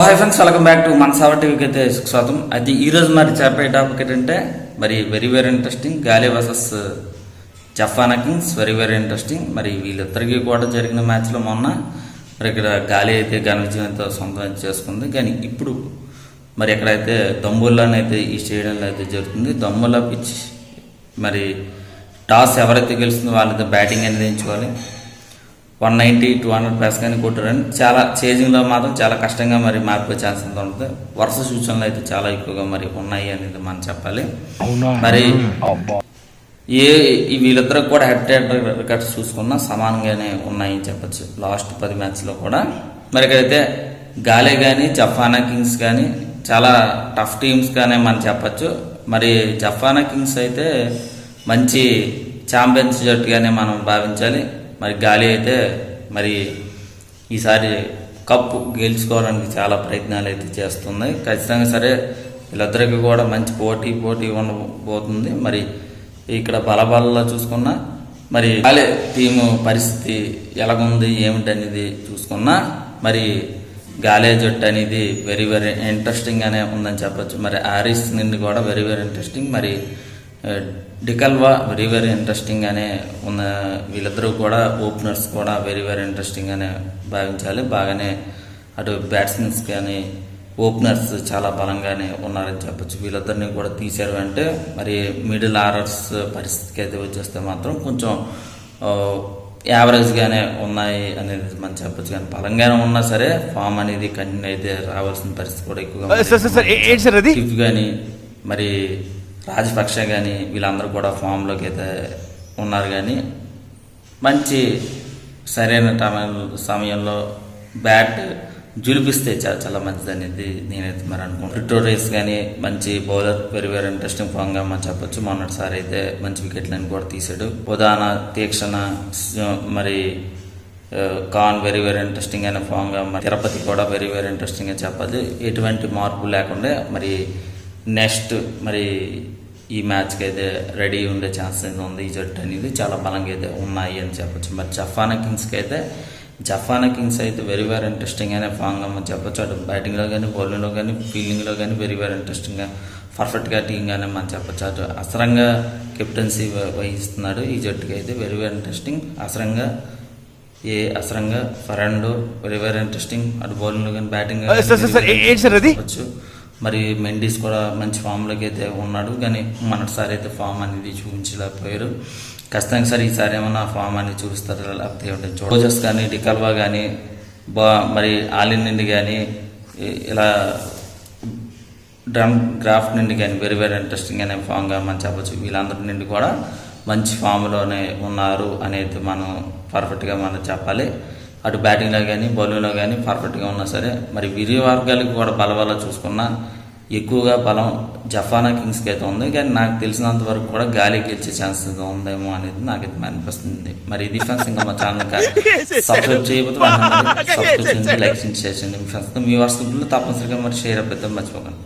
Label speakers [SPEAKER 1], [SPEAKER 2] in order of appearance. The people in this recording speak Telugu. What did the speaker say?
[SPEAKER 1] Hi friends, welcome back to మన సావర్ టీవీకి అయితే స్వాగతం. అయితే ఈరోజు మరి చెప్పే టాపిక్ ఏంటంటే మరి వెరీ ఇంట్రెస్టింగ్ గాలే వర్సెస్ జఫానా కింగ్స్. Very interesting. మరి వీళ్ళిద్దరికీ కూడా జరిగిన మ్యాచ్లో మొన్న మరి ఇక్కడ గాలి అయితే ఘన విజయంతో సొంతం చేసుకుంది. కానీ ఇప్పుడు మరి ఎక్కడైతే దమ్ముల్లోనైతే ఈ స్టేడియంలో అయితే జరుగుతుంది. దమ్ముల్లా పిచ్ మరి టాస్ ఎవరైతే గెలుస్తుందో వాళ్ళతో బ్యాటింగ్ అనేది ఎంచుకోవాలి. 190-200 ప్లస్ కానీ కొట్టారని చాలా చేజింగ్లో మాత్రం చాలా కష్టంగా మరి మారిపోయే ఛాన్స్ ఎంత ఉంటుంది. వరుస సూచనలు అయితే చాలా ఎక్కువగా మరి ఉన్నాయి అనేది మనం చెప్పాలి. మరి వీళ్ళిద్దరికి కూడా హెడ్ రికార్డ్స్ చూసుకున్నా సమానంగానే ఉన్నాయని చెప్పచ్చు లాస్ట్ 10 మ్యాచ్లో కూడా. మరి ఇక్కడైతే గాలే కానీ జఫానా కింగ్స్ కానీ చాలా టఫ్ టీమ్స్ కానీ మనం చెప్పచ్చు. మరి జఫానా కింగ్స్ అయితే మంచి ఛాంపియన్స్ జట్టుగానే మనం భావించాలి. మరి గాలి అయితే మరి ఈసారి కప్పు గెలుచుకోవడానికి చాలా ప్రయత్నాలు అయితే చేస్తుంది. ఖచ్చితంగా సరే వీళ్ళిద్దరికి కూడా మంచి పోటీ ఉండబోతుంది. మరి ఇక్కడ బలబలలో చూసుకున్నా మరి గాలి టీము పరిస్థితి ఎలాగుంది ఏమిటనేది చూసుకున్నా మరి గాలే జట్టు అనేది వెరీ ఇంట్రెస్టింగ్ గానే ఉందని చెప్పచ్చు. మరి ఆరిస్ నుండి కూడా వెరీ ఇంట్రెస్టింగ్. మరి డికల్వా వెరీ ఇంట్రెస్టింగ్ గానే ఉన్న. వీళ్ళిద్దరూ కూడా ఓపెనర్స్ కూడా వెరీ ఇంట్రెస్టింగ్ గానే భావించాలి. బాగానే అటు బ్యాట్స్మెన్స్ కానీ ఓపెనర్స్ చాలా బలంగానే ఉన్నారని చెప్పచ్చు. వీళ్ళిద్దరిని కూడా తీశారు అంటే మరి మిడిల్ ఆర్డర్స్ పరిస్థితికి అయితే వచ్చేస్తే మాత్రం కొంచెం యావరేజ్గానే ఉన్నాయి అనేది మనం చెప్పచ్చు. కానీ బలంగానే ఉన్నా సరే ఫామ్ అనేది కంటిన్యూ అయితే రావాల్సిన పరిస్థితి కూడా ఎక్కువగా కానీ మరి రాజపక్ష కానీ వీళ్ళందరూ కూడా ఫామ్లోకి అయితే ఉన్నారు. కానీ మంచి సరైన సమయంలో బ్యాట్ జులిపిస్తే చాలా మంచిది అనేది నేనైతే మరి అనుకుంటున్నాను. ప్రిటోరియస్ కానీ మంచి బౌలర్ వెరీ ఇంట్రెస్టింగ్ ఫామ్గా మనం చెప్పొచ్చు. మొన్నటిసారి అయితే మంచి వికెట్లను కూడా తీసాడు. ఉదాహరణ తీక్షణ మరి కాన్ వెరీ ఇంట్రెస్టింగ్ అయిన ఫామ్గా మరి తిరుపతి కూడా వెరీ ఇంట్రెస్టింగ్ అని చెప్పాలి. ఎటువంటి మార్పు లేకుండా మరి నెక్స్ట్ మరి ఈ మ్యాచ్కి అయితే రెడీ ఉండే ఛాన్స్ అయితే ఉంది. ఈ జట్టు అనేది చాలా బలంగా అయితే ఉన్నాయి అని చెప్పచ్చు. మరి జఫానా కింగ్స్ అయితే వెరీ ఇంట్రెస్టింగ్ అనే ఫామ్గా మనం చెప్పచ్చు. అటు బ్యాటింగ్లో కానీ బౌలింగ్లో కానీ ఫీల్డింగ్లో కానీ వెరీ ఇంట్రెస్టింగ్గా పర్ఫెక్ట్గా టీమ్గానే మనం చెప్పచ్చు. అటు అసరంగా కెప్టెన్సీ వహిస్తున్నాడు ఈ జట్టుకి అయితే వెరీ ఇంట్రెస్టింగ్. అసరంగా ఫరెండో very interesting. అటు బౌలింగ్లో కానీ బ్యాటింగ్ చెప్పచ్చు. మరి మెండిస్ కూడా మంచి ఫామ్లోకి అయితే ఉన్నాడు. కానీ మొన్నటిసారి అయితే ఫామ్ అనేది చూపించలేకపోయారు. ఖచ్చితంగా సరే ఈసారి ఏమన్నా ఫామ్ అనేది చూపిస్తారు లేకపోతే ఏమిటంటే జోజెస్ కానీ డికల్వా కానీ మరి ఆలిన్ నుండి కానీ ఇలా డ్రమ్ గ్రాఫ్ట్ నుండి కానీ వెరీ ఇంట్రెస్టింగ్ అనే ఫామ్గా మనం చెప్పచ్చు. వీళ్ళందరి నుండి కూడా మంచి ఫామ్లోనే ఉన్నారు అనేది మనం పర్ఫెక్ట్గా మనం చెప్పాలి. అటు బ్యాటింగ్లో కానీ బౌలింగ్లో కానీ పర్ఫెక్ట్గా ఉన్నా సరే మరి విరి వర్గాలకి కూడా బల చూసుకున్నా ఎక్కువగా బలం జఫానా కింగ్స్కి అయితే ఉంది. కానీ నాకు తెలిసినంత వరకు కూడా గాలి గెలిచే ఛాన్స్ ఉందేమో అనేది నాకైతే అనిపిస్తుంది. మరి ఇది ఫ్రెండ్స్, ఇంకా మా ఛానల్ సబ్స్క్రైబ్ చేయకపోతే సబ్స్క్రైబ్ చేయండి, లైక్ చేయండి, షేర్ చేయండి. మీ ఫ్రెండ్స్తో మీ వాట్సాప్లో తప్పనిసరిగా మరి షేర్ అయిపోతే మర్చిపోకండి.